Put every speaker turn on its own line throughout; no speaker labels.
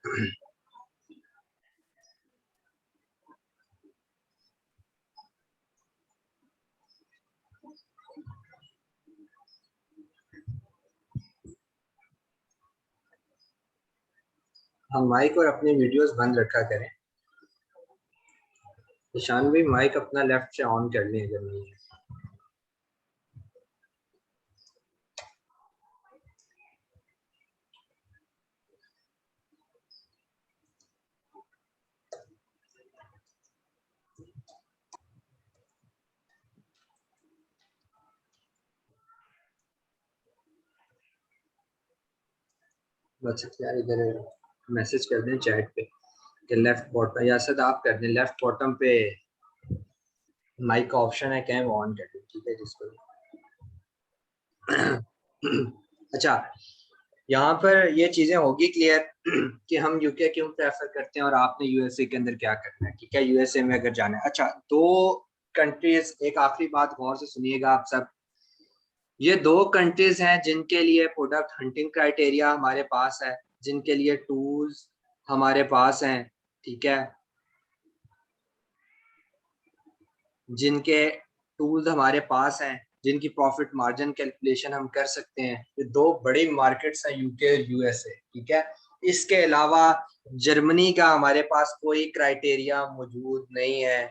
हम माइक और अपनी वीडियोस बंद रखा करें। ईशान भाई माइक अपना लेफ्ट से ऑन कर लें अगर नहीं है। बस यार इधर मैसेज कर दें चैट पे कि लेफ्ट बॉटम, या सद आप कर दें लेफ्ट बॉटम पे माइक का ऑप्शन है, क्या है वो ऑन कर दें, ठीक है जिसको। अच्छा, यहाँ पर ये चीजें होगी क्लियर कि हम यूके क्यों प्रेफर करते हैं और आपने यूएसए के अंदर क्या करना है, ठीक है। यूएसए में अगर जाना है, अच्छा दो कंट्रीज, एक आखिरी बात गौर से सुनिएगा आप सब, ये दो कंट्रीज हैं जिनके लिए प्रोडक्ट हंटिंग क्राइटेरिया हमारे पास है, जिनके लिए टूल्स हमारे पास हैं, ठीक है, जिनके टूल्स हमारे पास हैं, जिनकी प्रॉफिट मार्जिन कैलकुलेशन हम कर सकते हैं। ये दो बड़ी मार्केट्स हैं, यूके और यूएसए, ठीक है। इसके अलावा जर्मनी का हमारे पास कोई क्राइटेरिया मौजूद नहीं है,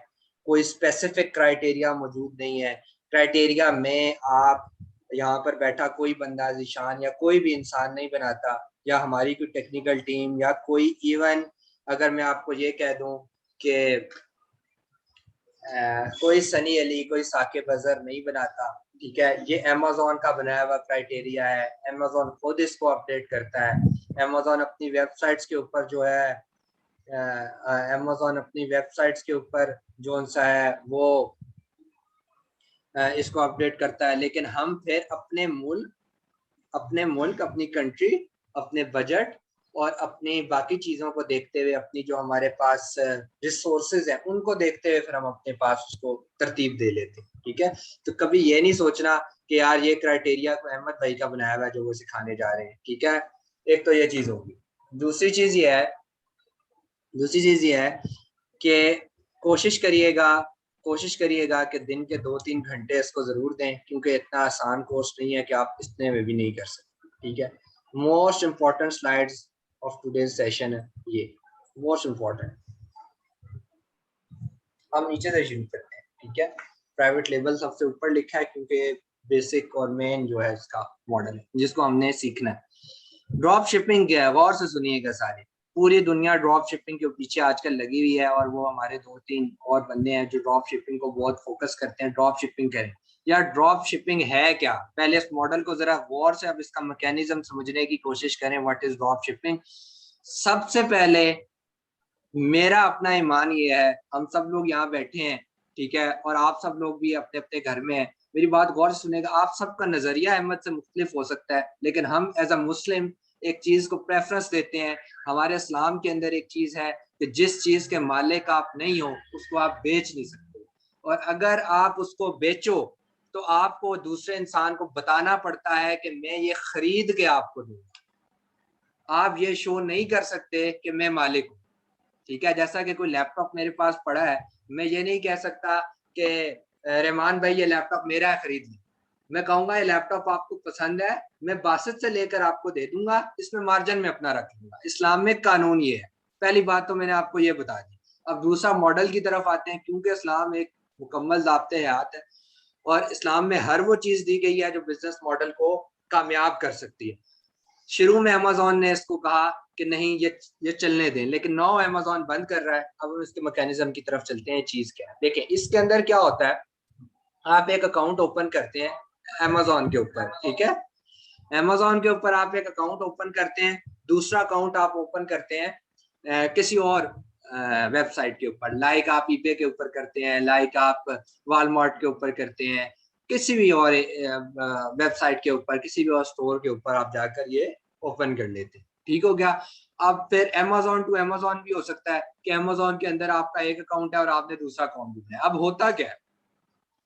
कोई स्पेसिफिक क्राइटेरिया मौजूद नहीं है। क्राइटेरिया में आप यहाँ पर बैठा कोई बंदा ज़ीशान या कोई भी इंसान नहीं बनाता, या हमारी कोई टेक्निकल टीम, या कोई इवन अगर मैं आपको ये कह दूं कि कोई सनी अली, कोई साकिब अजहर नहीं बनाता, ठीक है। ये अमेज़न का बनाया हुआ क्राइटेरिया है, अमेज़न खुद इसको अपडेट करता है। अमेज़न अपनी वेबसाइट्स के ऊपर जो है, अमेज़न अपनी वेबसाइट्स के ऊपर जो सा है वो इसको अपडेट करता है। लेकिन हम फिर अपने मुल्क, अपनी कंट्री, अपने बजट और अपनी बाकी चीज़ों को देखते हुए, अपनी जो हमारे पास रिसोर्सेज हैं उनको देखते हुए फिर हम अपने पास उसको तरतीब दे लेते हैं, ठीक है। तो कभी ये नहीं सोचना कि यार ये क्राइटेरिया को अहमद भाई का बनाया हुआ है जो वो सिखाने जा रहे हैं, ठीक है। एक तो ये चीज़ होगी। दूसरी चीज़ ये है दूसरी चीज़ ये है कि कोशिश करिएगा कोशिश करिएगा कि दिन के 2-3 घंटे इसको ज़रूर दें, क्योंकि इतना आसान कोर्स नहीं है कि आप इतने में भी नहीं कर सकते, ठीक है। Most important slides of today's session है ये, मोस्ट इम्पॉर्टेंट। हम नीचे से शुरू करते हैं, ठीक है। प्राइवेट लेबल सबसे ऊपर लिखा है क्योंकि बेसिक और मेन जो है इसका मॉडल है जिसको हमने सीखना है। ड्रॉप शिपिंग क्या है, गौर से सुनिएगा सारे। पूरी दुनिया ड्रॉप शिपिंग के पीछे आजकल लगी हुई है, और वो हमारे 2-3 और बंदे हैं जो ड्रॉप शिपिंग को बहुत फोकस करते हैं। ड्रॉप शिपिंग करें यार, ड्रॉप शिपिंग है क्या, पहले इस मॉडल को जरा गौर से अब इसका मैकेनिज्म समझने की कोशिश करें। What is drop shipping? सबसे पहले मेरा अपना ईमान ये है, हम सब लोग यहाँ बैठे हैं, ठीक है, और आप सब लोग भी अपने अपने घर में हैं। मेरी बात गौर से सुनेगा, आप सबका नजरिया अहमद से मुख्तलिफ हो सकता है, लेकिन हम एज अ मुस्लिम एक चीज को प्रेफरेंस देते हैं। हमारे इस्लाम के अंदर एक चीज है कि जिस चीज के मालिक आप नहीं हो उसको आप बेच नहीं सकते, और अगर आप उसको बेचो तो आपको दूसरे इंसान को बताना पड़ता है कि मैं ये खरीद के आपको दूंगा। आप ये शो नहीं कर सकते कि मैं मालिक हूँ, ठीक है। जैसा कि कोई लैपटॉप मेरे पास पड़ा है, मैं ये नहीं कह सकता कि रहमान भाई ये लैपटॉप मेरा है, खरीद ली। मैं कहूंगा ये लैपटॉप आपको पसंद है, मैं बासत से लेकर आपको दे दूंगा, इसमें मार्जिन में अपना रख लूंगा। इस्लामिक कानून ये है। पहली बात तो मैंने आपको ये बता दी। अब दूसरा मॉडल की तरफ आते हैं, क्योंकि इस्लाम एक मुकम्मल ज़ाब्ते हयात है, और इस्लाम में हर वो चीज़ दी गई है जो बिजनेस मॉडल को कामयाब कर सकती है। शुरू में अमेज़न ने इसको कहा कि नहीं ये चलने दें, लेकिन नौ अमेज़न बंद कर रहा है। अब हम इसके मैकेनिज्म की तरफ चलते हैं। चीज़ क्या है देखें, इसके अंदर क्या होता है। आप एक अकाउंट ओपन करते हैं अमेज़न के ऊपर, ठीक है। अमेज़न के ऊपर आप एक अकाउंट ओपन करते हैं, दूसरा अकाउंट आप ओपन करते हैं किसी और वेबसाइट के ऊपर, लाइक आप ईबे के ऊपर करते हैं, लाइक आप वॉलमार्ट के ऊपर करते हैं, किसी भी और वेबसाइट के ऊपर, किसी भी और स्टोर के ऊपर आप जाकर ये ओपन कर लेते हैं, ठीक हो गया। अब फिर अमेज़न टू अमेज़न भी हो सकता है कि अमेज़न के अंदर आपका एक अकाउंट है और आपने दूसरा अकाउंट भी बनाया। अब होता क्या है,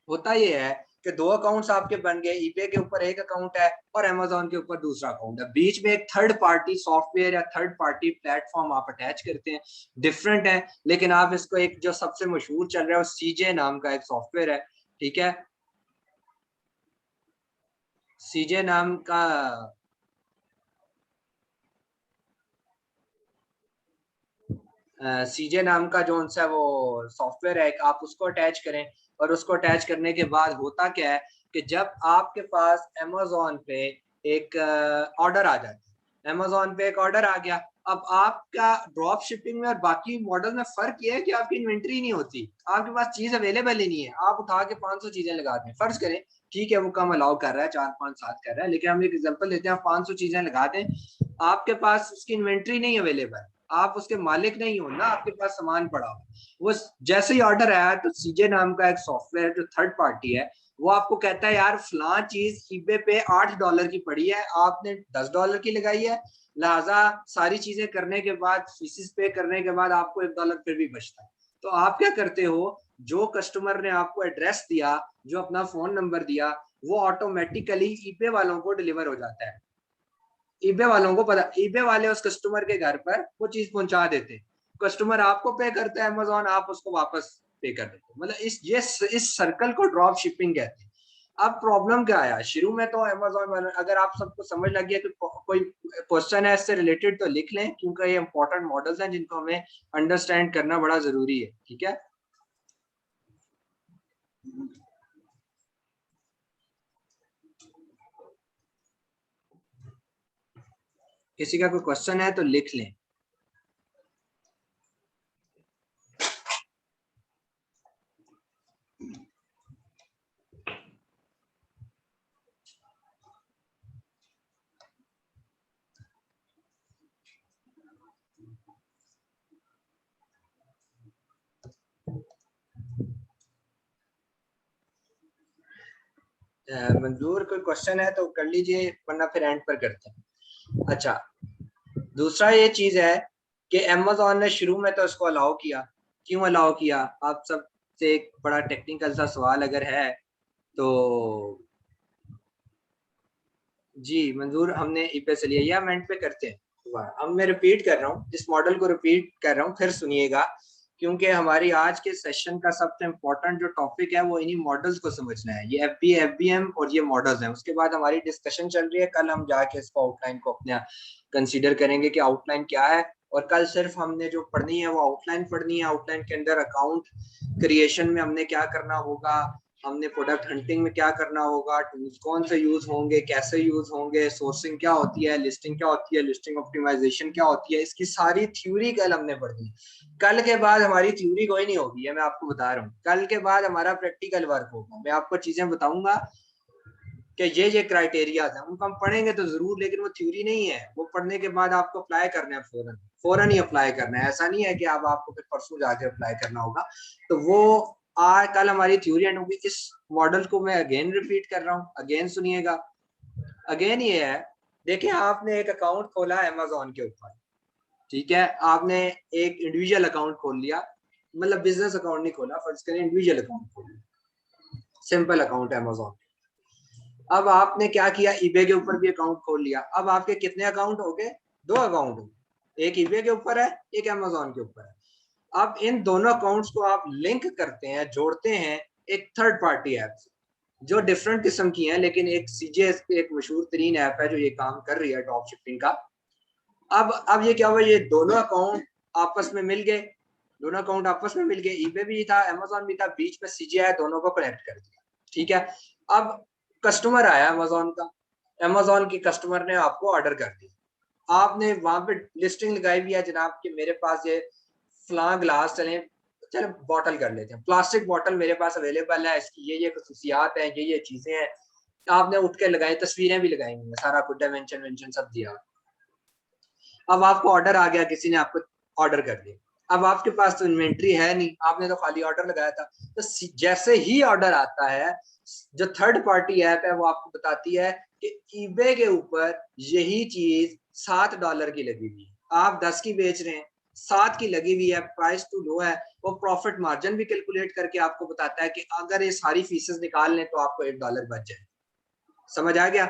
होता ये है कि दो अकाउंट्स आपके बन गए, ईबे के ऊपर एक अकाउंट है और अमेजोन के ऊपर दूसरा अकाउंट है, बीच में एक थर्ड पार्टी सॉफ्टवेयर या थर्ड पार्टी प्लेटफॉर्म आप अटैच करते हैं, डिफरेंट है, लेकिन आप इसको एक जो सबसे मशहूर चल रहा है वो सीजे नाम का एक सॉफ्टवेयर है, ठीक है, सीजे नाम का सीजे नाम का जो उनसे वो सॉफ्टवेयर है, आप उसको अटैच करें, और उसको अटैच करने के बाद होता क्या है कि जब आपके पास अमेजोन पे एक ऑर्डर आ जाता है, अमेजोन पे एक ऑर्डर आ गया, अब आपका ड्रॉप शिपिंग में और बाकी मॉडल में फर्क ये है कि आपकी इन्वेंट्री नहीं होती, आपके पास चीज अवेलेबल ही नहीं है, आप उठा के 500 चीजें लगा दें, फर्ज करें ठीक है वो कम अलाउ कर रहा है, 4 5 7 कर रहा है, लेकिन हम एक एग्जांपल लेते हैं, 500 चीजें लगा दें, आपके पास उसकी इन्वेंट्री नहीं अवेलेबल, आप उसके मालिक नहीं हो ना, आपके पास सामान पड़ा हो, वो जैसे ही ऑर्डर आया तो सीजे नाम का एक सॉफ्टवेयर जो थर्ड पार्टी है वो आपको कहता है यार फलां चीज ईबे पे $8 की पड़ी है, आपने $10 की लगाई है, लिहाजा सारी चीजें करने के बाद, फीसिस पे करने के बाद आपको $1 फिर भी बचता है, तो आप क्या करते हो, जो कस्टमर ने आपको एड्रेस दिया, जो अपना फोन नंबर दिया, वो ऑटोमेटिकली ईबे वालों को डिलीवर हो जाता है, ईबे वालों को पता, ईबे वाले उस कस्टमर के घर पर वो चीज पहुंचा देते, कस्टमर आपको पे करता है अमेजोन, आप उसको वापस पे कर देते, मतलब इस सर्कल को ड्रॉप शिपिंग कहते हैं। अब प्रॉब्लम क्या आया, शुरू में तो अमेजोन वाले, अगर आप सबको समझ लग गया कि कोई क्वेश्चन है इससे रिलेटेड तो लिख लें, क्योंकि ये इंपॉर्टेंट मॉडल्स हैं जिनको हमें अंडरस्टैंड करना बड़ा जरूरी है, ठीक है। किसी का कोई क्वेश्चन है तो लिख लें। मंजूर कोई क्वेश्चन है तो कर लीजिए, वरना फिर एंड पर करते हैं। अच्छा, दूसरा ये चीज है कि अमेजोन ने शुरू में तो इसको अलाउ किया, क्यों अलाउ किया, आप सब से एक बड़ा टेक्निकल सा सवाल अगर है तो, जी मंजूर हमने ईबे से लिया या हम एंड पे करते हैं, अब मैं रिपीट कर रहा हूँ, इस मॉडल को रिपीट कर रहा हूँ, फिर सुनिएगा, क्योंकि हमारी आज के सेशन का सबसे इम्पोर्टेंट जो टॉपिक है वो इन्हीं मॉडल्स को समझना है, ये एफबीएम और ये मॉडल्स हैं, उसके बाद हमारी डिस्कशन चल रही है, कल हम जाके इसको आउटलाइन को अपने कंसीडर करेंगे कि आउटलाइन क्या है, और कल सिर्फ हमने जो पढ़नी है वो आउटलाइन पढ़नी है, आउटलाइन के अंदर अकाउंट क्रिएशन में हमने क्या करना होगा, हमने प्रोडक्ट हंटिंग में क्या करना होगा, टूल्स कौन से यूज होंगे, कैसे यूज होंगे, सोर्सिंग क्या होती है, लिस्टिंग क्या होती है, लिस्टिंग ऑप्टिमाइजेशन क्या होती है, इसकी सारी थ्योरी कल हमने पढ़नी। कल के बाद हमारी थ्योरी कोई नहीं होगी, ये मैं आपको बता रहा हूँ, कल के बाद हमारा प्रैक्टिकल वर्क होगा, मैं आपको चीजें बताऊंगा कि ये क्राइटेरिया है, उनको हम पढ़ेंगे तो जरूर, लेकिन वो थ्योरी नहीं है, वो पढ़ने के बाद आपको अप्लाई करना है, फौरन फौरन ही अप्लाई करना है, ऐसा नहीं है कि अब आपको फिर परसों जाके अप्लाई करना होगा, तो वो आज कल हमारी थ्योरी एंड होगी। इस मॉडल को मैं अगेन रिपीट कर रहा हूँ, अगेन सुनिएगा, अगेन ये है, देखिए आपने एक अकाउंट खोला अमेजोन के ऊपर, ठीक है, आपने एक इंडिविजुअल अकाउंट खोल लिया, मतलब बिजनेस अकाउंट नहीं खोला, फर्ज करें इंडिविजुअल अकाउंट खोल लिया, सिंपल अकाउंट है अमेजोन। अब आपने क्या किया, ईबे के ऊपर भी अकाउंट खोल लिया, अब आपके कितने अकाउंट हो गए, 2 अकाउंट हो गए, एक ईबे के ऊपर है, एक अमेजोन के ऊपर है। अब इन दोनों अकाउंट्स को आप लिंक करते हैं, जोड़ते हैं एक थर्ड पार्टी ऐप से, जो डिफरेंट किस्म की है, लेकिन एक सीजेएस पे एक मशहूर तरीन ऐप है जो ये काम कर रही है ड्रॉप शिपिंग का। अब ये क्या हुआ, ये दोनों अकाउंट आपस में मिल गए, दोनों अकाउंट आपस में मिल गए, ईबे भी था अमेजोन भी था, बीच में सीजीआई दोनों को कनेक्ट कर दिया, ठीक है। अब कस्टमर आया अमेजोन का, अमेजोन के कस्टमर ने आपको ऑर्डर कर दिया, आपने वहां पे लिस्टिंग लगाई हुई है जनाब कि मेरे पास ये फलां ग्लास, चले चलो बॉटल कर लेते हैं, प्लास्टिक बॉटल मेरे पास अवेलेबल है, इसकी ये खसूसियात हैं, ये चीजें हैं, आपने उठ के लगाई, तस्वीरें भी लगाई हुई, सारा कुछ डायमेंशन वेंशन सब दिया। अब आपको ऑर्डर आ गया, किसी ने आपको ऑर्डर कर दिया, अब आपके पास तो इन्वेंट्री है नहीं, आपने तो खाली ऑर्डर लगाया था, तो जैसे ही ऑर्डर आता है, जो थर्ड पार्टी ऐप है वो आपको बताती है कि ईबे के ऊपर यही चीज $7 की लगी हुई है, आप 10 की बेच रहे हैं, साथ की लगी हुई है, प्राइस टू लो है, वो प्रॉफिट मार्जिन भी कैलकुलेट करके आपको बताता है कि अगर ये सारी फीसेस निकाल लें तो आपको $1 बच जाए। समझ आ गया?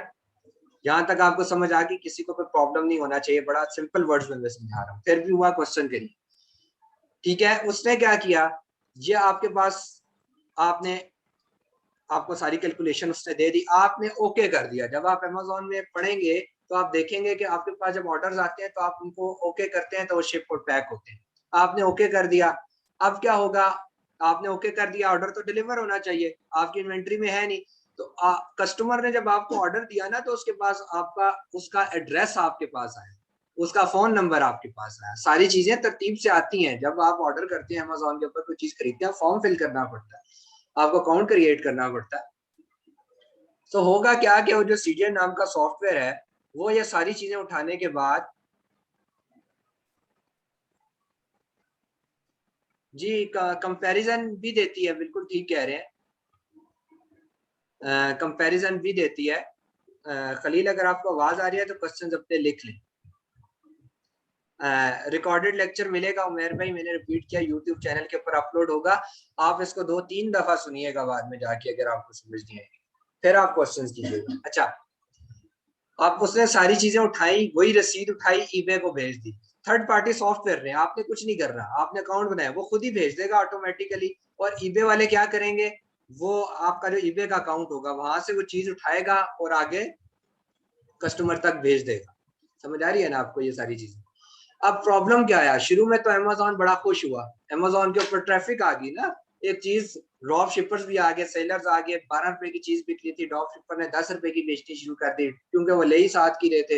यहाँ तक आपको समझ आ गई, किसी को कोई प्रॉब्लम नहीं होना चाहिए, बड़ा सिंपल वर्ड्स में मैं समझा रहा हूँ, फिर भी हुआ क्वेश्चन करिए। ठीक है, उसने क्या किया, ये आपके पास, आपने, आपको सारी कैलकुलेशन उसने दे दी, आपने ओके कर दिया। जब आप अमेज़न में पढ़ेंगे तो आप देखेंगे कि आपके पास जब ऑर्डर्स आते हैं तो आप उनको ओके करते हैं तो वो शिप और पैक होते हैं। आपने ओके कर दिया, अब क्या होगा, आपने ओके कर दिया, ऑर्डर तो डिलीवर होना चाहिए, आपकी इन्वेंट्री में है नहीं, तो कस्टमर ने जब आपको ऑर्डर दिया ना तो उसके पास आपका, उसका एड्रेस आपके पास आया, उसका फोन नंबर आपके पास आया, सारी चीजें तरतीब से आती हैं। जब आप ऑर्डर करते हैं अमेज़न के ऊपर कोई चीज खरीदते हैं, फॉर्म फिल करना पड़ता है, आपको अकाउंट क्रिएट करना पड़ता है। तो होगा क्या कि वो जो सीजीएल नाम का सॉफ्टवेयर है, वो ये सारी चीजें उठाने के बाद, जी कंपैरिजन भी देती है, बिल्कुल ठीक कह रहे हैं, कंपैरिजन भी देती है। खलील अगर आपको आवाज आ रही है तो क्वेश्चन अपने लिख लें। रिकॉर्डेड लेक्चर मिलेगा उमेर भाई, मैंने रिपीट किया, यूट्यूब चैनल के ऊपर अपलोड होगा, आप इसको 2-3 दफा सुनिएगा बाद में जाके, अगर आपको समझ नहीं आएगी फिर आप क्वेश्चंस कीजिएगा। अच्छा, आप, उसने सारी चीजें उठाई, वही रसीद उठाई, ईबे को भेज दी। थर्ड पार्टी सॉफ्टवेयर ने, आपने कुछ नहीं करना, आपने अकाउंट बनाया, वो खुद ही भेज देगा ऑटोमेटिकली। और ईबे वाले क्या करेंगे, वो आपका जो ईबे का अकाउंट होगा वहां से वो चीज उठाएगा और आगे कस्टमर तक भेज देगा। समझ आ रही है ना आपको ये सारी चीजें? अब प्रॉब्लम क्या आया, शुरू में तो अमेज़न बड़ा खुश हुआ, अमेज़न के ऊपर ट्रैफिक आ गई ना, एक चीज, ड्रॉप शिपर्स भी आ गए, सेलर्स आ गए, 12 रुपए की चीज बिक रही थी, ड्रॉप शिपर ने 10 रुपए की बेचनी शुरू कर दी, क्योंकि वो ले ही साथ की रहे थे,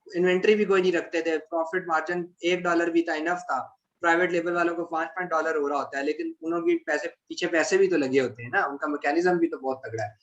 इन्वेंट्री भी कोई नहीं रखते थे, प्रॉफिट मार्जिन $1 भी था, इनफ था। प्राइवेट लेवल वालों को $5 हो रहा होता है, लेकिन उनकी पैसे, पीछे पैसे भी तो लगे होते हैं ना, उनका मैकेनिज्म भी तो बहुत तगड़ा है।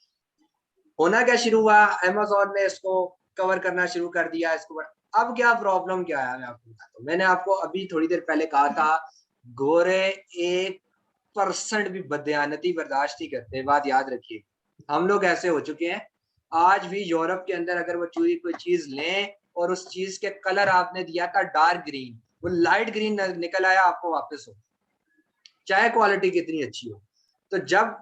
होना क्या शुरू हुआ, अमेज़न ने इसको कवर करना शुरू कर दिया इसको। अब क्या प्रॉब्लम क्या है, मैं आपको बताता हूँ। मैंने आपको अभी थोड़ी देर पहले कहा था, गोरे 1% भी बदयानती बर्दाश्त नहीं करते, बात याद रखिए। हम लोग ऐसे हो चुके हैं, आज भी यूरोप के अंदर अगर वो चोरी कोई चीज लें और उस चीज के कलर आपने दिया था डार्क ग्रीन, वो लाइट ग्रीन निकल आया, आपको वापस हो, चाहे क्वालिटी कितनी अच्छी हो। तो जब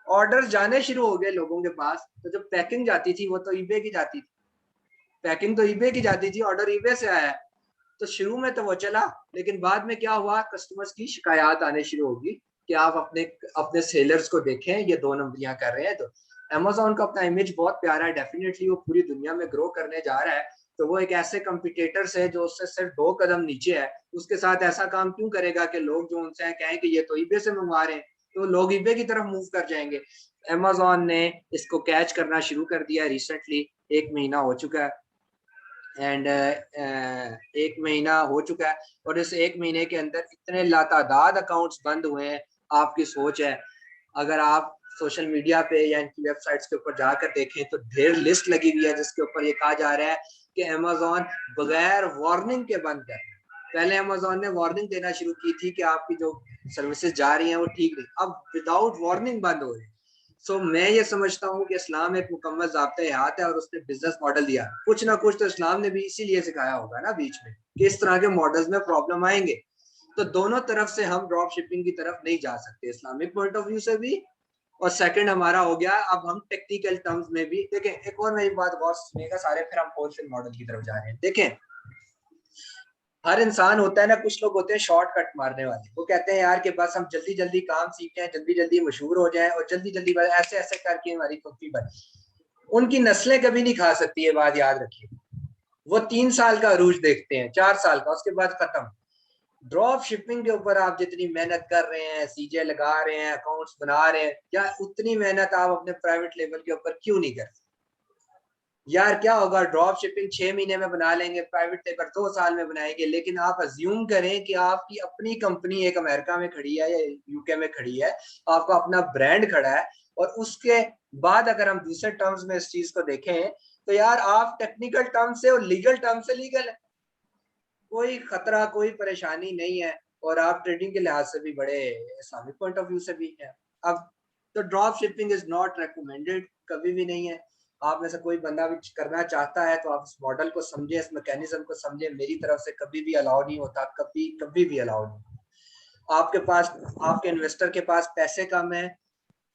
ऑर्डर जाने शुरू हो गए लोगों के पास, तो जब पैकिंग जाती थी वो तो ईबे की जाती थी, पैकिंग तो ईबे की जाती थी, ऑर्डर ईबे से आया। तो शुरू में तो वो चला, लेकिन बाद में क्या हुआ, कस्टमर्स की शिकायत आने शुरू होगी कि आप अपने अपने सेलर्स को देखें, ये 2 नंबरियां कर रहे हैं। तो अमेज़न का अपना इमेज बहुत प्यारा है, डेफिनेटली वो पूरी दुनिया में ग्रो करने जा रहा है, तो वो एक ऐसे कंपटीटर से जो उससे सिर्फ 2 कदम नीचे है, उसके साथ ऐसा काम क्यों करेगा कि लोग जो उनसे कहें कि ये तो ईबे से मंगवा रहे हैं, तो लोग ईबे की तरफ मूव कर जाएंगे। अमेज़न ने इसको कैच करना शुरू कर दिया रिसेंटली, 1 महीना हो चुका है, एंड 1 महीना हो चुका है, और इस 1 महीने के अंदर इतने लातादाद अकाउंट्स बंद हुए हैं, आपकी सोच है, अगर आप सोशल मीडिया पे या इनकी वेबसाइट्स के ऊपर जाकर देखें तो ढेर लिस्ट लगी हुई है जिसके ऊपर ये कहा जा रहा है कि अमेज़न बगैर वार्निंग के बंद कर रहा है। पहले अमेज़न ने वार्निंग देना शुरू की थी कि आपकी जो सर्विसेज जा रही हैं वो ठीक नहीं, अब विदाउट वार्निंग बंद हो रही है। सो मैं ये समझता हूँ कि इस्लाम एक मुकम्मल ज़ाब्ता-ए-हयात है और उसने बिजनेस मॉडल दिया, कुछ ना कुछ तो इस्लाम ने भी इसीलिए सिखाया होगा ना बीच में कि इस तरह के मॉडल्स में प्रॉब्लम आएंगे। तो दोनों तरफ से हम ड्रॉप शिपिंग की तरफ नहीं जा सकते, इस्लामिक पॉइंट ऑफ व्यू से भी, और सेकंड हमारा हो गया, अब हम टेक्निकल टर्म्स में भी देखें। एक और मेरी बात गौर से सुनिएगा सारे, फिर हम होलसेल मॉडल की तरफ जा रहे हैं। देखें, हर इंसान होता है ना, कुछ लोग होते हैं शॉर्टकट मारने वाले, वो कहते हैं यार कि बस हम जल्दी जल्दी काम सीखें, जल्दी जल्दी मशहूर हो जाएं और जल्दी जल्दी ऐसे ऐसे करके हमारी कंपनी बने। उनकी नस्लें कभी नहीं खा सकती, ये बात याद रखिए। वो 3 साल का अरूज देखते हैं, 4 साल का, उसके बाद खत्म। ड्रॉप शिपिंग के ऊपर आप जितनी मेहनत कर रहे हैं, सीजे लगा रहे हैं, अकाउंट्स बना रहे हैं, क्या उतनी मेहनत आप अपने प्राइवेट लेवल के ऊपर क्यों नहीं करते? यार क्या होगा, ड्रॉप शिपिंग 6 महीने में बना लेंगे, प्राइवेट लेबर 2 साल में बनाएंगे, लेकिन आप अज्यूम करें कि आपकी अपनी कंपनी एक अमेरिका में खड़ी है या यूके में खड़ी है, आपका अपना ब्रांड खड़ा है, और उसके बाद अगर हम दूसरे टर्म्स में इस चीज को देखें तो यार आप टेक्निकल टर्म से और लीगल टर्म से लीगल है, कोई खतरा कोई परेशानी नहीं है, और आप ट्रेडिंग के लिहाज से भी बड़े इस्लामिक पॉइंट ऑफ व्यू से भी है। अब तो drop shipping is not recommended, कभी भी नहीं है। आप में से कोई बंदा भी करना चाहता है तो आप इस मॉडल को समझे, इस मैकेनिज्म को समझे। मेरी तरफ से कभी भी अलाउ नहीं होता, कभी कभी भी अलाउ नहीं। आपके पास, आपके इन्वेस्टर के पास पैसे कम है,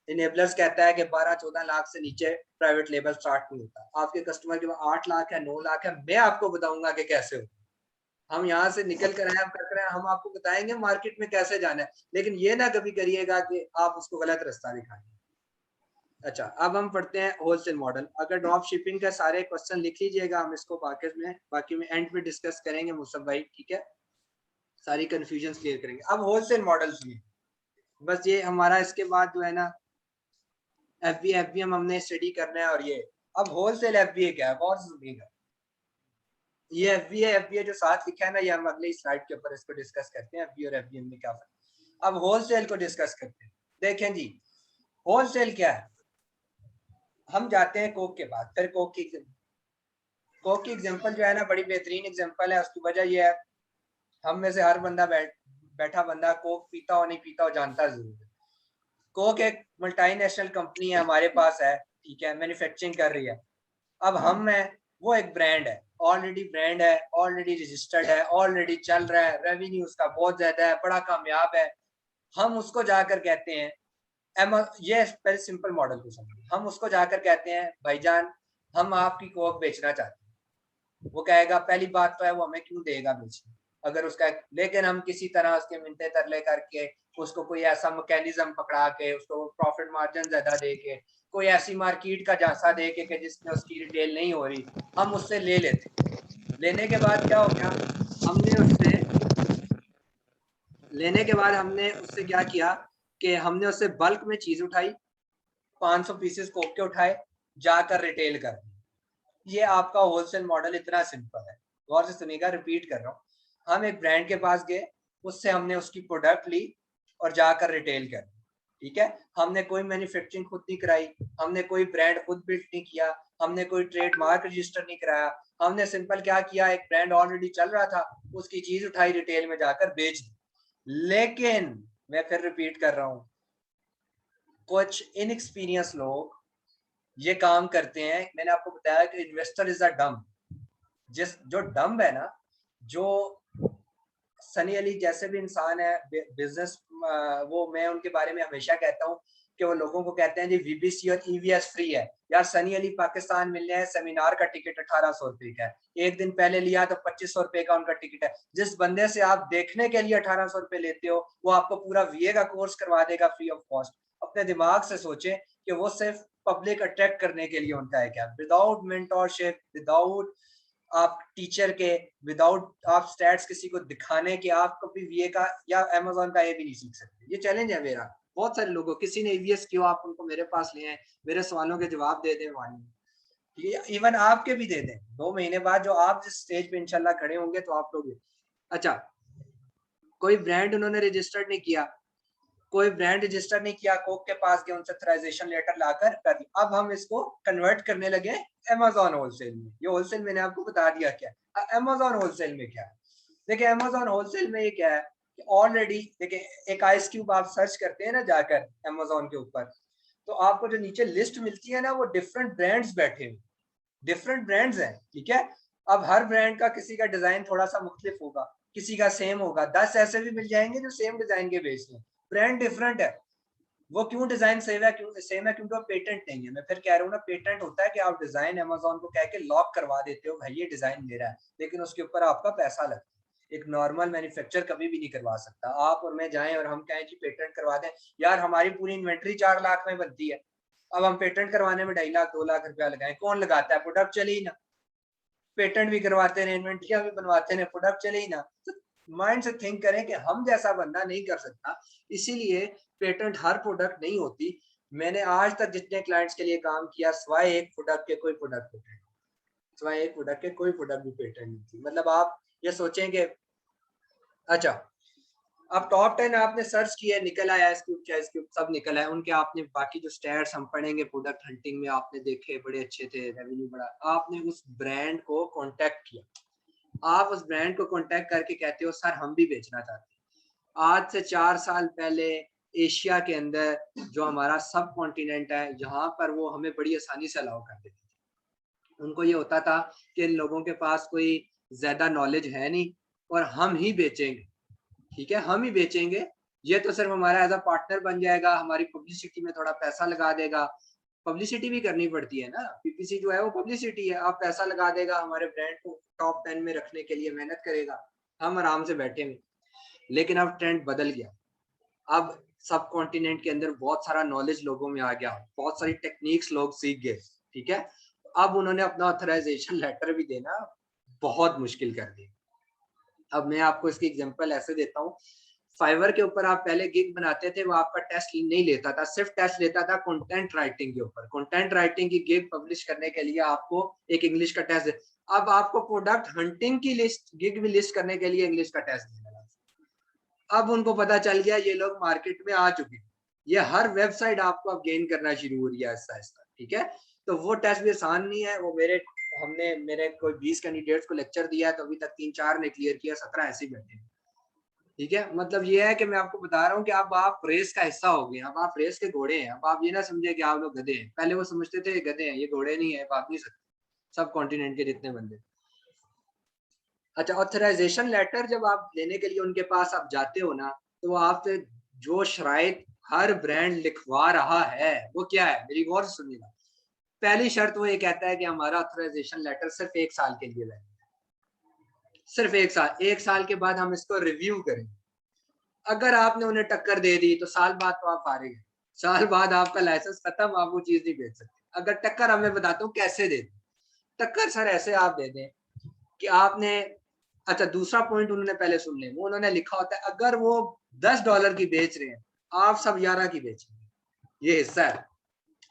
इनेबलर्स कहता है कि 12-14 लाख से नीचे प्राइवेट लेबल स्टार्ट नहीं होता। आपके कस्टमर के पास 8 लाख है, 9 लाख है, मैं आपको बताऊंगा कि कैसे हो। हम यहाँ से निकल कर आए, कर रहे हैं, हम आपको बताएंगे मार्केट में कैसे जाना है, लेकिन ये ना कभी करिएगा कि आप उसको गलत रास्ता दिखाएंगे। अच्छा, अब हम पढ़ते हैं होलसेल मॉडल। अगर ड्रॉप शिपिंग का सारे क्वेश्चन लिख लीजिएगा, हम इसको बाकी में एंड में डिस्कस करेंगे मुसब भाई, ठीक है, सारी कंफ्यूजन क्लियर करेंगे। अब होलसेल मॉडल सुनिए, बस ये हमारा इसके बाद जो है ना एफबीएम हमने स्टडी करना है। और ये अब होलसेल एफबीए क्या है, गौर से सुनिएगा। ये एफबीए जो साथ लिखा है ना, ये हम अगले स्लाइड के ऊपर इसको डिस्कस करते हैं, एफबीए और एफबीएम में क्या फर्क। अब होलसेल को डिस्कस करते हैं। देखें जी, होलसेल क्या है। हम जाते हैं कोक के बाद, फिर कोक की एग्जांपल जो है ना बड़ी बेहतरीन एग्जांपल है। उसकी वजह यह है, हम में से हर बंदा बैठा बंदा कोक पीता हो नहीं पीता हो जानता जरूर है। कोक एक मल्टीनेशनल कंपनी है, हमारे पास है, ठीक है, मैन्युफैक्चरिंग कर रही है। अब हम है, वो एक ब्रांड है, ऑलरेडी ब्रांड है, ऑलरेडी रजिस्टर्ड है, ऑलरेडी चल रहा है, रेवेन्यू उसका बहुत ज्यादा है, बड़ा कामयाब है। हम उसको जाकर कहते हैं, ये पहले सिंपल मॉडल को समझिए। हम उसको जाकर कहते हैं भाईजान हम आपकी कोक बेचना चाहते हैं। वो कहेगा, पहली बात तो है वो हमें क्यों देगा बेचने, अगर उसका, लेकिन हम किसी तरह उसके मिनते तरले करके उसको कोई ऐसा मैकेनिज्म पकड़ा के उसको प्रॉफिट मार्जिन ज्यादा दे के, कोई ऐसी मार्केट का झांसा दे के जिसमें उसकी रिटेल नहीं हो रही, हम उससे ले लेते। लेने के बाद क्या हो गया, हमने उससे लेने के बाद हमने उससे क्या किया कि हमने उससे बल्क में चीज उठाई, 500 पीसेस कोक के उठाए, जाकर रिटेल कर दी। ये आपका होलसेल मॉडल इतना सिंपल है। गौर से सुनिएगा, रिपीट कर रहा हूँ। हम एक ब्रांड के पास गए, उससे हमने उसकी प्रोडक्ट ली और जाकर रिटेल कर दी, ठीक है। हमने कोई मैन्युफैक्चरिंग खुद नहीं कराई, हमने कोई ब्रांड खुद बिल्ड नहीं किया, हमने कोई ट्रेडमार्क रजिस्टर नहीं कराया। हमने सिंपल क्या किया, एक ब्रांड ऑलरेडी चल रहा था, उसकी चीज उठाई, रिटेल में जाकर बेच दी। लेकिन मैं फिर रिपीट कर रहा हूँ, कुछ इनएक्सपीरियंस लोग ये काम करते हैं। मैंने आपको बताया कि इन्वेस्टर इज अ डम। जो डम है ना, जो सनी अली जैसे भी इंसान है बिजनेस, वो मैं उनके बारे में हमेशा कहता हूँ कि वो लोगों को कहते हैं जी वीबीसी और ईवीएस फ्री है। यार सनी अली पाकिस्तान मिलने हैं, सेमिनार का टिकट 1800 रुपए का है, एक दिन पहले लिया तो 2500 रुपए का उनका टिकट है। जिस बंदे से आप देखने के लिए 1800 रुपए लेते हो, वो आपको पूरा वीए का कोर्स करवा देगा फ्री ऑफ कॉस्ट। अपने दिमाग से सोचे कि वो सिर्फ पब्लिक अट्रैक्ट करने के लिए उनका है क्या, विदाउट मेंटोरशिप, विदाउट आप टीचर के, विदाउट आप स्टैट्स किसी को दिखाने के, आप कभी वीए का या अमेजोन का ये भी नहीं सीख सकते। ये चैलेंज है मेरा बहुत सारे लोगों, किसी ने ईवीएस क्यों, आप उनको मेरे पास ले आए, मेरे सवालों के जवाब दे दें वाणी, इवन आपके भी दे दें 2 महीने बाद, जो आप जिस स्टेज पे इंशाल्लाह खड़े होंगे तो आप लोग। अच्छा, कोई ब्रांड उन्होंने रजिस्टर्ड नहीं किया, कोई ब्रांड रजिस्टर नहीं किया, कोक के पास गए, उनसे ऑथराइजेशन लेटर लाकर कर दिया। अब हम इसको कन्वर्ट करने लगे अमेजोन होलसेल में। ये होलसेल मैंने आपको बता दिया क्या, अमेजोन होलसेल में क्या है। देखिए अमेजोन होलसेल में ये क्या है कि ऑलरेडी देखिए, एक आइस क्यूब आप सर्च करते हैं ना जाकर अमेजोन के ऊपर, तो आपको जो नीचे लिस्ट मिलती है ना, वो डिफरेंट ब्रांड्स बैठे हुए, डिफरेंट ब्रांड्स हैं, ठीक है। अब हर ब्रांड का किसी का डिजाइन थोड़ा सा मुख्तलिफ होगा, किसी का सेम होगा, 10 ऐसे भी मिल जाएंगे जो सेम डिजाइन के बेच रहे हैं, ब्रांड डिफरेंट है। वो क्यों डिजाइन सेम है क्योंकि वो पेटेंट नहीं है। मैं फिर कह रहा हूँ ना, पेटेंट होता है कि आप डिजाइन अमेजोन को कह के लॉक करवा देते हो, भाई ये डिजाइन मेरा है, लेकिन उसके ऊपर आपका पैसा लगता है। एक नॉर्मल मैन्युफैक्चर कभी भी नहीं करवा सकता। आप और मैं जाएं और हम कहें कि पेटेंट करवा दें, यार हमारी पूरी इन्वेंट्री 4 लाख में बनती है, अब हम पेटेंट करवाने में 2.5 लाख 2 लाख रुपया लगाएं, कौन लगाता है, प्रोडक्ट चले ही ना। पेटेंट भी करवाते रहे, इन्वेंट्रियां भी बनवाते रहे, प्रोडक्ट चले ही ना। तो माइंड से थिंक करें कि हम जैसा बंदा नहीं कर सकता, इसीलिए पेटेंट हर प्रोडक्ट नहीं होती। मैंने आज तक जितने क्लाइंट्स के लिए काम किया, सिवाय एक प्रोडक्ट के कोई प्रोडक्ट पेटेंट, सिवाय एक प्रोडक्ट के कोई प्रोडक्ट भी पेटेंट नहीं थी। मतलब आप ये सोचें कि अच्छा, अब टॉप 10 आपने सर्च किया, निकल आया स्क्यूब, चाहे स्क्यूब सब निकल आया उनके। आपने बाकी जो स्टैट्स हम पढ़ेंगे प्रोडक्ट हंटिंग में, आपने देखे बड़े अच्छे थे, रेवेन्यू बड़ा। आपने उस ब्रांड को कांटेक्ट किया, आप उस ब्रांड को कांटेक्ट करके कहते हो सर हम भी बेचना चाहते हैं। आज से 4 साल पहले एशिया के अंदर जो हमारा सब कॉन्टिनेंट है, जहां पर वो हमें बड़ी आसानी से अलाउ कर देते थे, उनको ये होता था कि इन लोगों के पास कोई ज्यादा नॉलेज है नहीं और हम ही बेचेंगे, ठीक है, हम ही बेचेंगे, ये तो सिर्फ हमारा एज अ पार्टनर बन जाएगा, हमारी पब्लिसिटी में थोड़ा पैसा लगा देगा। पब्लिसिटी भी करनी पड़ती है ना, पीपीसी जो है वो पब्लिसिटी है, आप पैसा लगा देगा, हमारे ब्रांड को टॉप 10 में रखने के लिए मेहनत करेगा, हम आराम से बैठे हुए। लेकिन अब ट्रेंड बदल गया, अब सब कॉन्टिनेंट के अंदर बहुत सारा नॉलेज लोगों में आ गया, बहुत सारी टेक्निक्स लोग सीख गए, ठीक है। अब उन्होंने अपना ऑथराइजेशन लेटर भी देना बहुत मुश्किल कर दी। अब मैं आपको इसकी एग्जांपल ऐसे देता हूँ, फाइवर के ऊपर आप पहले गिग बनाते थे, वो आपका टेस्ट नहीं लेता था, सिर्फ टेस्ट लेता था कंटेंट राइटिंग के ऊपर। कंटेंट राइटिंग की गिग पब्लिश करने के लिए आपको एक इंग्लिश का टेस्ट, अब आपको प्रोडक्ट हंटिंग की लिस्ट गिग भी लिस्ट करने के लिए इंग्लिश का टेस्ट देना। अब उनको पता चल गया, ये लोग मार्केट में आ चुके हैं, ये हर वेबसाइट आपको अब गेन करना शुरू हो रही है आहिस्ता आहिस्ता, ठीक है। तो वो टेस्ट भी आसान नहीं है, वो मेरे कोई 20 कैंडिडेट्स को लेक्चर दिया है, तो अभी तक 3-4 ने क्लियर किया, 17 ऐसे ही बैठे हैं, ठीक है। मतलब ये है कि मैं आपको बता रहा हूँ कि अब आप रेस का हिस्सा हो गए, अब आप रेस के घोड़े हैं, अब आप ये ना समझे कि आप लोग गधे हैं, पहले वो समझते थे गधे हैं, ये घोड़े नहीं है, भाग नहीं सकते, सब कॉन्टिनेंट के जितने बंदे। अच्छा, ऑथराइजेशन लेटर जब आप लेने के लिए उनके पास आप जाते हो ना, तो वो आपसे जो शराइत हर ब्रांड लिखवा रहा है वो क्या है, मेरी गौर से सुनिएगा। पहली शर्त वो ये कहता है कि हमारा ऑथराइजेशन लेटर सिर्फ 1 साल के लिए लगेगा, सिर्फ 1 साल, 1 साल के बाद हम इसको रिव्यू करेंगे। अगर आपने उन्हें टक्कर दे दी तो साल बाद तो आप हारे गए, साल बाद आपका लाइसेंस खत्म, आप वो चीज नहीं बेच सकते। अगर टक्कर, हमें बताता हूँ कैसे दे दें टक्कर, सर ऐसे आप दे दें कि आपने, अच्छा दूसरा पॉइंट उन्होंने पहले सुन ले, वो उन्होंने लिखा होता है अगर वो $10 की बेच रहे हैं, आप सब 11 की बेचेंगे, ये हिस्सा है।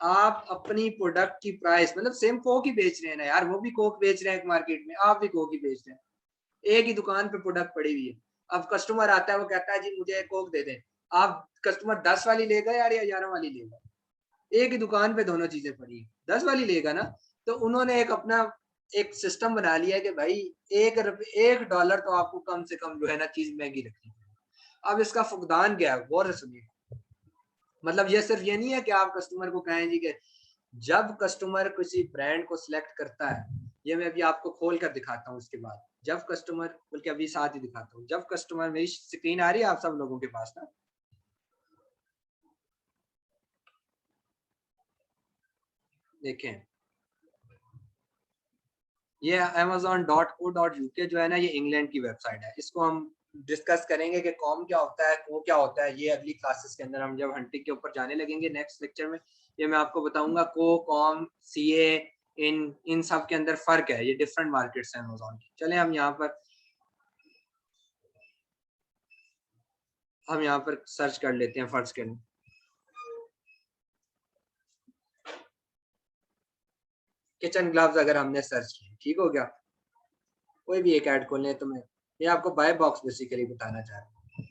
आप अपनी प्रोडक्ट की प्राइस, मतलब सेम कोक ही बेच रहे हैं ना यार, वो भी कोक बेच रहे हैं मार्केट में, आप भी कोक ही बेच रहे हैं, एक ही दुकान पे प्रोडक्ट पड़ी हुई है। अब कस्टमर आता है, वो कहता है जी मुझे कोक दे दें, आप कस्टमर 10 वाली लेगा यार या 11 वाली लेगा, एक ही दुकान पे दोनों चीजें पड़ी है, 10 वाली लेगा ना। तो उन्होंने एक अपना एक सिस्टम बना लिया है कि भाई $1 तो आपको कम से कम जो है ना चीज महंगी रखनी है। अब इसका फुकदान क्या है, गौर से सुनिए। मतलब ये सिर्फ ये नहीं है कि आप कस्टमर को कहें जी कि जब कस्टमर किसी ब्रांड को सिलेक्ट करता है, ये मैं अभी आपको खोल कर दिखाता हूँ उसके बाद, जब कस्टमर, बल्कि अभी साथ ही दिखाता हूँ, जब कस्टमर, मेरी स्क्रीन आ रही है आप सब लोगों के पास ना, देखें, ये amazon.co.uk जो है ना, ये इंग्लैंड की वेबसाइट है, इसको हम डिस्कस करेंगे कि कॉम क्या होता है, वो क्या होता है, ये अगली क्लासेस के अंदर हम जब हंटिंग के ऊपर जाने लगेंगे नेक्स्ट लेक्चर में, ये मैं आपको बताऊंगा को, कॉम, सीए, इन सब के अंदर फर्क है, ये डिफरेंट मार्केट्स हैं अमेजोन की। चलें हम यहाँ पर सर्च कर लेते हैं, फर्ज करें किचन ग्लव्स, अगर हमने सर्च किया, ठीक हो गया, कोई भी एक ऐड खोलें, तो मैं ये आपको बाय बॉक्स बेसिकली बताना चाह रहा हूँ।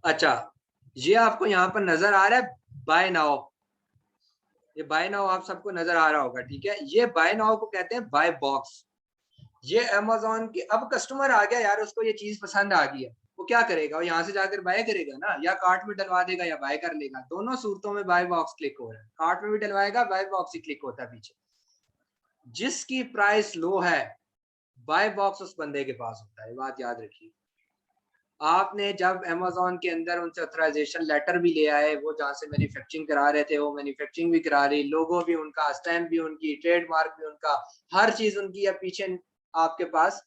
अच्छा, ये आपको यहाँ पर नजर आ रहा है बाय नाउ, ये बाय नाउ आप सबको नजर आ रहा होगा, ठीक है। ये बाय नाउ को कहते हैं बाय बॉक्स। ये अमेजोन की, अब कस्टमर आ गया यार, उसको ये चीज पसंद आ गई है, वो क्या करेगा, वो यहाँ से जाकर बाय करेगा ना, या कार्ट में डलवा देगा या बाय कर लेगा, दोनों सूरतों में बाय बॉक्स क्लिक हो रहा है, कार्ट में भी डलवाएगा, बाय बॉक्स ही क्लिक होता है पीछे। जिसकी प्राइस लो है, बाय बॉक्स उस बंदे के पास होता है, बात याद रखिए। आपने जब अमेजोन के अंदर उनसे ऑथराइजेशन लेटर भी ले आए, वो जहाँ से मैन्युफैक्चरिंग करा रहे थे वो मैन्युफैक्चरिंग भी करा रही, लोगो भी उनका, स्टैम्प भी उनकी, ट्रेडमार्क भी उनका, हर चीज उनकी है, पीछे आपके पास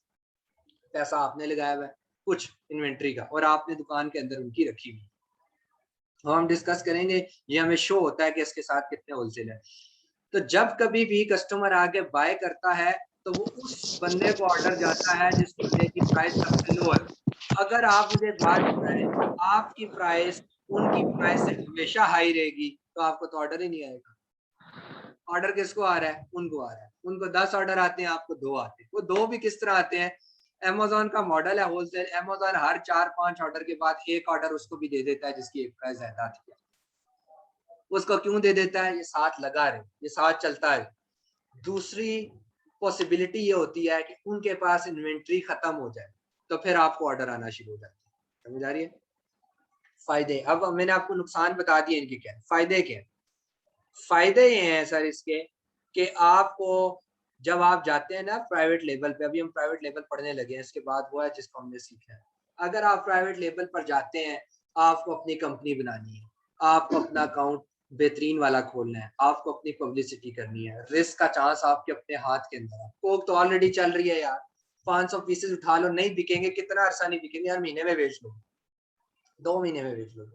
पैसा आपने लगाया हुआ है कुछ इन्वेंट्री का, और आपने दुकान के अंदर उनकी रखी हुई। तो हम डिस्कस करेंगे, ये हमें शो होता है कि इसके साथ कितने होलसेल है। तो जब कभी भी कस्टमर आके बाय करता है, तो वो उस बंदे को ऑर्डर जाता है जिस बंदे की प्राइस सबसे लो है। अगर आप मुझे एक बात बताएं, आपकी प्राइस उनकी प्राइस से हमेशा हाई रहेगी, तो आपको तो ऑर्डर ही नहीं आएगा। ऑर्डर किसको आ रहा है, उनको आ रहा है, उनको 10 ऑर्डर आते हैं, आपको 2 आते हैं। वो 2 भी किस तरह आते हैं, अमेजोन का मॉडल है होलसेल, अमेजोन हर 4-5 ऑर्डर के बाद एक ऑर्डर उसको भी दे देता है जिसकी एक प्राइस ज्यादा थी, उसको क्यों दे देता है, ये साथ लगा रहे, ये साथ चलता है। दूसरी पॉसिबिलिटी ये होती है कि उनके पास इन्वेंट्री खत्म हो जाए, तो फिर आपको ऑर्डर आना शुरू हो जाता है, समझ आ रही है। फायदे, अब मैंने आपको नुकसान बता दिए इनके क्या फायदे क्या है। फायदे ये हैं सर इसके कि आपको जब आप जाते हैं ना प्राइवेट लेवल पे, अभी हम प्राइवेट लेवल पढ़ने लगे हैं, इसके बाद वो है जिसको हमने सीखना है। अगर आप प्राइवेट लेवल पर जाते हैं, आपको अपनी कंपनी बनानी है, आपको अपना अकाउंट बेहतरीन वाला खोलना है, आपको अपनी पब्लिसिटी करनी है, रिस्क का चांस आपके अपने हाथ के अंदर है। कोक तो ऑलरेडी चल रही है यार, 500 पीसेस उठा लो, नहीं बिकेंगे, कितना अरसा नहीं बिकेंगे यार, महीने में बेच लो, 2 महीने में बेच लो।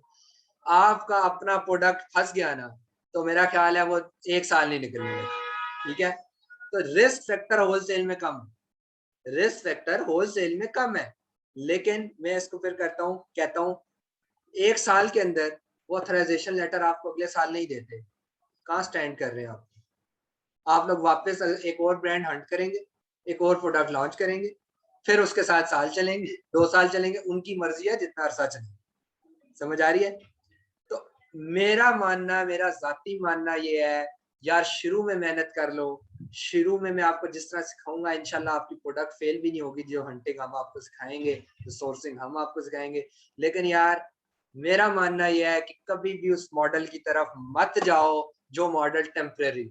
आपका अपना प्रोडक्ट फंस गया ना, तो मेरा ख्याल है वो 1 साल नहीं निकलने लगा। ठीक है, तो रिस्क फैक्टर होलसेल में कम है, रिस्क फैक्टर होलसेल में कम है। लेकिन मैं इसको फिर कहता हूँ 1 साल के अंदर वो ऑथराइजेशन लेटर आपको अगले साल नहीं देते, कहाँ स्टैंड कर रहे हैं आप लोग वापस एक और ब्रांड हंट करेंगे, एक और प्रोडक्ट लॉन्च करेंगे, फिर उसके साथ साल चलेंगे, 2 साल चलेंगे, उनकी मर्जी है जितना अरसा चले। समझ आ रही है? तो मेरा जाती मानना ये है यार, शुरू में मेहनत कर लो, शुरू में मैं आपको जिस तरह सिखाऊंगा इंशाल्लाह आपकी प्रोडक्ट फेल भी नहीं होगी। जो हंटिंग हम आपको सिखाएंगे, जो सोर्सिंग हम आपको सिखाएंगे। लेकिन यार मेरा मानना यह है कि कभी भी उस मॉडल की तरफ मत जाओ जो मॉडल टेम्परेरी।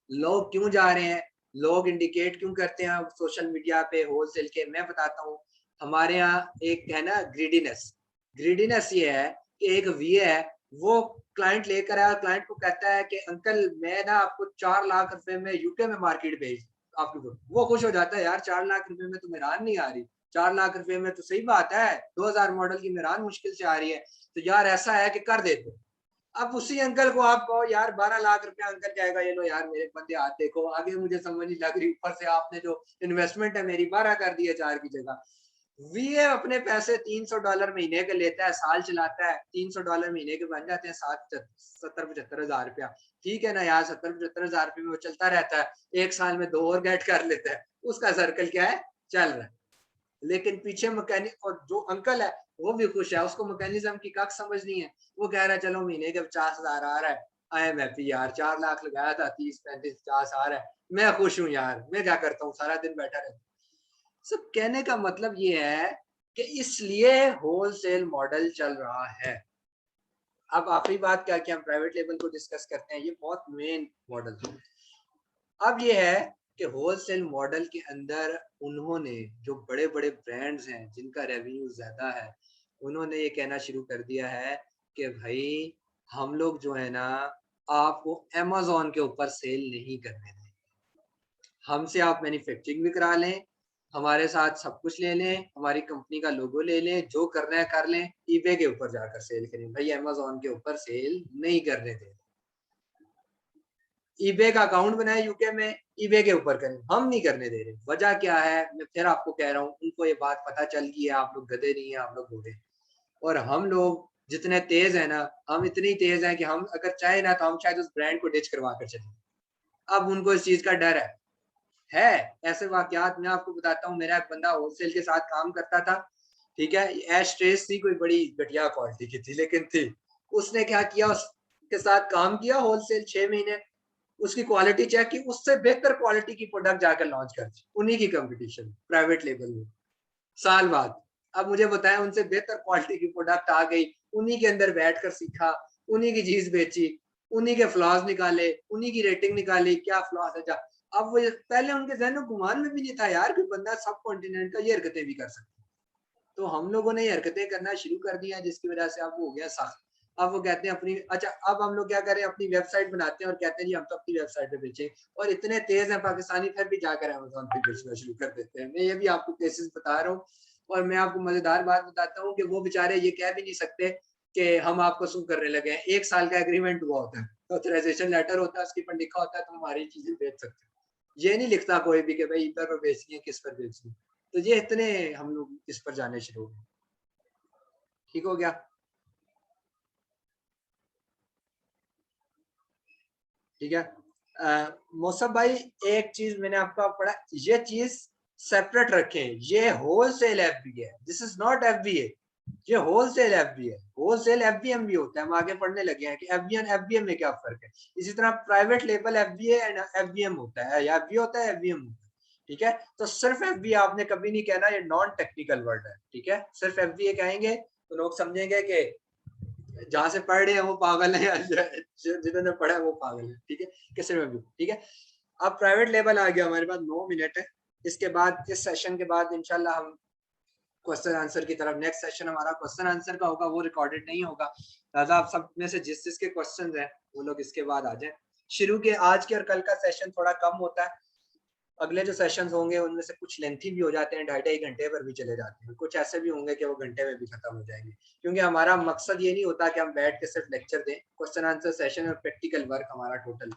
लोग क्यों जा रहे हैं, लोग इंडिकेट क्यों करते हैं सोशल मीडिया पे होलसेल के, मैं बताता हूँ। हमारे यहाँ एक है ना ग्रीडीनेस, ग्रीडीनेस ये है कि एक वीए है, वो क्लाइंट लेकर आया, क्लाइंट को कहता है कि अंकल मैं ना आपको 4 लाख रुपए में यूके में मार्केट भेज आपको, वो खुश हो जाता है यार 4 लाख रुपए में तो मेरान नहीं आ रही, 4 लाख रुपए में तो सही बात है, 2000 मॉडल की मेरान मुश्किल से आ रही है, तो यार ऐसा है कि कर देते। अब उसी अंकल को आप कहो यार 12 लाख रुपया, अंकल जाएगा ये लो यार मेरे बंदे हाथ देखो, आगे मुझे समझ नहीं लग रही, ऊपर से आपने जो इन्वेस्टमेंट है मेरी 12 कर दी है 4 की जगह। वीए अपने पैसे $300 महीने के लेता है, साल चलाता है, $300 महीने के बन जाते हैं 70-75 हजार रुपया। ठीक है ना यार, 70-75 हजार रुपये में वो चलता रहता है, 1 साल में 2 और गेट कर लेता है, उसका सर्कल क्या है, चल रहा है। लेकिन पीछे मैकेनिक और जो अंकल है वो भी खुश है, उसको मैकेनिज्म की कख समझ नहीं है, वो कह रहा है चलो महीने के 50 हजार आ रहा है, आई एम हैप्पी यार, 4 लाख लगाया था, 30-35-50 आ रहा है, मैं खुश हूँ यार, मैं क्या करता हूँ सारा दिन बैठा रहता हूँ। सब कहने का मतलब ये है कि इसलिए होलसेल मॉडल चल रहा है। अब आखिरी बात क्या कि हम प्राइवेट लेवल को डिस्कस करते हैं, ये बहुत मेन मॉडल है। अब ये है कि होलसेल मॉडल के अंदर उन्होंने जो बड़े बड़े ब्रांड्स हैं जिनका रेवेन्यू ज्यादा है, उन्होंने ये कहना शुरू कर दिया है कि भाई हम लोग जो है ना आपको अमेज़न के ईबे सेल नहीं करने देंगे, हमसे आप मैन्युफैक्चरिंग भी करा लें, हमारे साथ सब कुछ ले लें, हमारी कंपनी का लोगो ले लें, जो करना है कर लें, ईबे के ऊपर जाकर सेल करें, भाई अमेज़न के ऊपर सेल नहीं करने दें। ईबे का अकाउंट बनाए यूके में, ईबे के ऊपर करें, हम नहीं करने दे रहे। वजह क्या है, मैं फिर आपको कह रहा हूँ, उनको ये बात पता चल गई है, आप लोग गधे नहीं है, आप लोग घोड़े। और हम लोग जितने तेज है ना, हम इतनी तेज हैं कि हम अगर चाहे ना तो हम शायद उस ब्रांड को डिच करवा कर चले। अब उनको इस चीज का डर है। ऐसे वाकयात मैं आपको बताता हूँ, मेरा एक बंदा होलसेल के साथ काम करता था, ठीक है, एश ट्रेस थी, कोई बड़ी घटिया क्वालिटी की थी लेकिन थी। उसने क्या किया, उसके साथ काम किया होलसेल 6 महीने, उसकी क्वालिटी चेक की, उससे बेहतर क्वालिटी की प्रोडक्ट जाकर लॉन्च कर दी, उन्हीं की कंपटीशन प्राइवेट लेवल में, साल बाद। अब मुझे बताएं, उनसे बेहतर क्वालिटी की प्रोडक्ट आ गई, उन्हीं के अंदर बैठकर सीखा, उन्हीं की चीज बेची, उन्हीं के फ्लॉज निकाले, उन्हीं की रेटिंग निकाली, क्या फ्लॉज है। अब वो पहले उनके जहन में गुमान में भी नहीं था यार कि बंदा सब कॉन्टिनेंट का ये हरकतें भी कर सकता है। तो हम लोगों ने ये हरकतें करना शुरू कर दी हैं, जिसकी वजह से अब वो हो गया साख। अब वो कहते हैं अपनी, अच्छा अब हम लोग क्या करें, अपनी वेबसाइट बनाते हैं और कहते हैं जी हम तो अपनी वेबसाइट पे बेचें, और इतने तेज हैं पाकिस्तानी फिर भी जाकर अमेज़न पे बेचना शुरू कर देते हैं। मैं ये भी आपको केसेस बता रहा हूँ। और मैं आपको मजेदार बात बताता हूँ कि वो बेचारे ये कह भी नहीं सकते कि हम आपको सू करने लगे हैं, 1 साल का एग्रीमेंट हुआ होता है, ऑथराइजेशन लेटर होता है, उसके पर लिखा होता है तो हमारी चीजें बेच सकते हैं। ये नहीं लिखता कोई भी कि भाई इधर पर बेचनी है, किस पर बेचनी है। तो ये इतने हम लोग इस पर जाने शुरू हो गए। ठीक हो गया? ठीक है। मौसम भाई, एक चीज मैंने आपको पढ़ा, ये चीज सेपरेट रखें, ये होलसेल एफबी है, दिस इज नॉट एफबीए, ये होलसेल एफबी है। होलसेल एफबीएम भी होता है, हम आगे पढ़ने लगे हैं कि एफबीएन एफबीएम में क्या फर्क है। इसी तरह private label FBA and FBM होता है, या एफबी होता है, एफबीएम होता है। ठीक है, तो सिर्फ एफबीए आपने कभी नहीं कहना, ये नॉन टेक्निकल वर्ड है। ठीक है, सिर्फ एफबीए कहेंगे, तो लोग समझेंगे कि जहाँ से पढ़ रहे हैं वो पागल है, जिन्होंने पढ़ा है वो पागल है, ठीक है, किसी में भी, ठीक है। अब प्राइवेट लेवल आ गया, हमारे पास 9 मिनट है। इसके बाद, इस सेशन के बाद इंशाल्लाह हम क्वेश्चन आंसर की तरफ, नेक्स्ट सेशन हमारा क्वेश्चन आंसर का होगा, वो रिकॉर्डेड नहीं होगा। लिहाजा आप सब में से जिस जिसके क्वेश्चन है वो लोग इसके बाद आ जाए। शुरू के आज के और कल का सेशन थोड़ा कम होता है, अगले जो सेशंस होंगे उनमें से कुछ लेंथी भी हो जाते हैं, 2.5 घंटे पर भी चले जाते हैं, कुछ ऐसे भी होंगे कि वो घंटे में भी खत्म हो जाएंगे, क्योंकि हमारा मकसद ये नहीं होता कि हम बैठ के सिर्फ लेक्चर दें, क्वेश्चन आंसर सेशन और प्रैक्टिकल वर्क हमारा टोटल।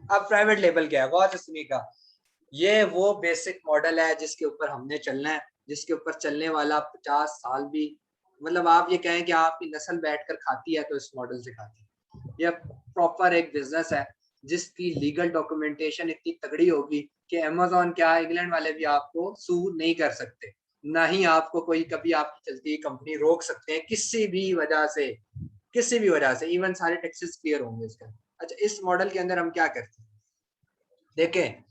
अब प्राइवेट लेवल क्या है, गौर से सुनिएगा, ये वो बेसिक मॉडल है जिसके ऊपर हमने चलना है, जिसके ऊपर चलने वाला 50 साल भी, मतलब आप ये कहें कि आपकी नस्ल बैठकर खाती है तो इस मॉडल से खाती है। यह प्रॉपर एक बिजनेस है जिसकी लीगल डॉक्यूमेंटेशन इतनी तगड़ी होगी कि अमेज़न क्या, इंग्लैंड वाले भी आपको सू नहीं कर सकते, ना ही आपको कोई कभी आपकी चलती कंपनी रोक सकते हैं किसी भी वजह से, किसी भी वजह से, इवन सारे टैक्सेस क्लियर होंगे इसका। अच्छा, इस मॉडल के अंदर हम क्या करते हैं, देखें,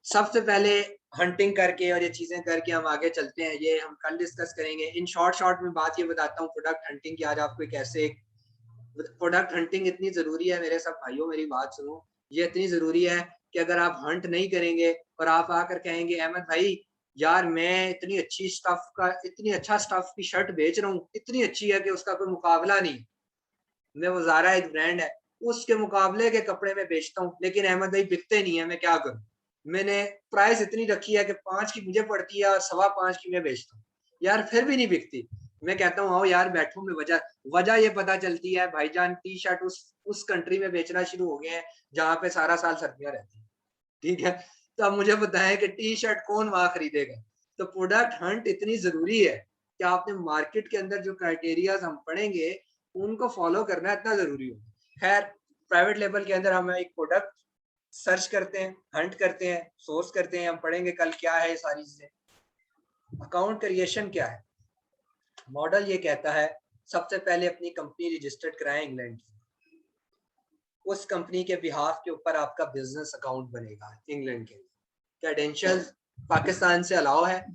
सबसे पहले हंटिंग करके और ये चीजें करके हम आगे चलते हैं, ये हम कल डिस्कस करेंगे। इन शॉर्ट में बात ये बताता हूँ प्रोडक्ट हंटिंग की, आज आपको कैसे एक प्रोडक्ट हंटिंग इतनी जरूरी है मेरे सब भाइयों, मेरी बात सुनो, ये इतनी जरूरी है कि अगर आप हंट नहीं करेंगे और आप आकर कहेंगे अहमद भाई यार मैं इतनी अच्छी स्टफ का, इतनी अच्छा स्टफ की शर्ट बेच रहा हूँ, इतनी अच्छी है कि उसका कोई मुकाबला नहीं, मैं वो ज़ारा एक ब्रांड है उसके मुकाबले के कपड़े में बेचता हूँ, लेकिन अहमद भाई बिकते नहीं है, मैं क्या करूँ, मैंने प्राइस इतनी रखी है कि 5 की मुझे पड़ती है और 5.25 की मैं बेचता हूँ, यार फिर भी नहीं बिकती। मैं कहता हूँ आओ यार बैठो, मैं वजह वजह ये पता चलती है भाईजान, टी शर्ट उस कंट्री में बेचना शुरू हो गए हैं जहाँ पे सारा साल सर्दियां रहती है, ठीक है। तो अब मुझे बताएं कि टी शर्ट कौन वहां खरीदेगा। तो प्रोडक्ट हंट इतनी जरूरी है कि आपने मार्केट के अंदर जो क्राइटेरिया हम पढ़ेंगे उनको फॉलो करना इतना जरूरी हो। खैर, प्राइवेट लेवल के अंदर हम एक प्रोडक्ट सर्च करते हैं, हंट करते हैं, सोर्स करते हैं, हम पढ़ेंगे कल क्या है ये सारी चीजें। अकाउंट क्रिएशन क्या है, मॉडल ये कहता है सबसे पहले अपनी कंपनी रजिस्टर्ड कराएं इंग्लैंड की, उस कंपनी के बिहाफ के ऊपर आपका बिजनेस अकाउंट बनेगा इंग्लैंड के लिए। क्रेडेंशियल पाकिस्तान से अलाउ है,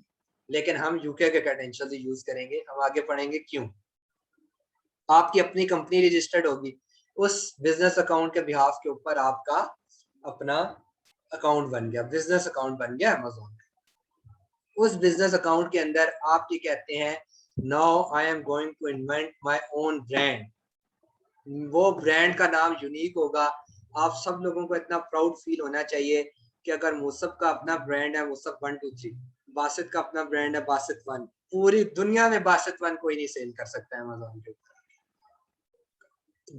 लेकिन हम यूके के क्रेडेंशियल यूज करेंगे, हम आगे पढ़ेंगे क्यों। आपकी अपनी कंपनी रजिस्टर्ड होगी, उस बिजनेस अकाउंट के बिहाफ के ऊपर आपका अपना अकाउंट बन गया, बिजनेस अकाउंट बन गया अमेज़न। उस बिजनेस अकाउंट के अंदर आप ये कहते हैं now I am going to invent my own brand, वो ब्रांड का नाम यूनिक होगा। आप सब लोगों को इतना प्राउड फील होना चाहिए कि अगर मुसब का अपना ब्रांड है मुसब 1 2 3, बासित का अपना ब्रांड है बासित 1, पूरी दुनिया में बासित 1 कोई नहीं सेल कर सकता है अमेज़न के ऊपर।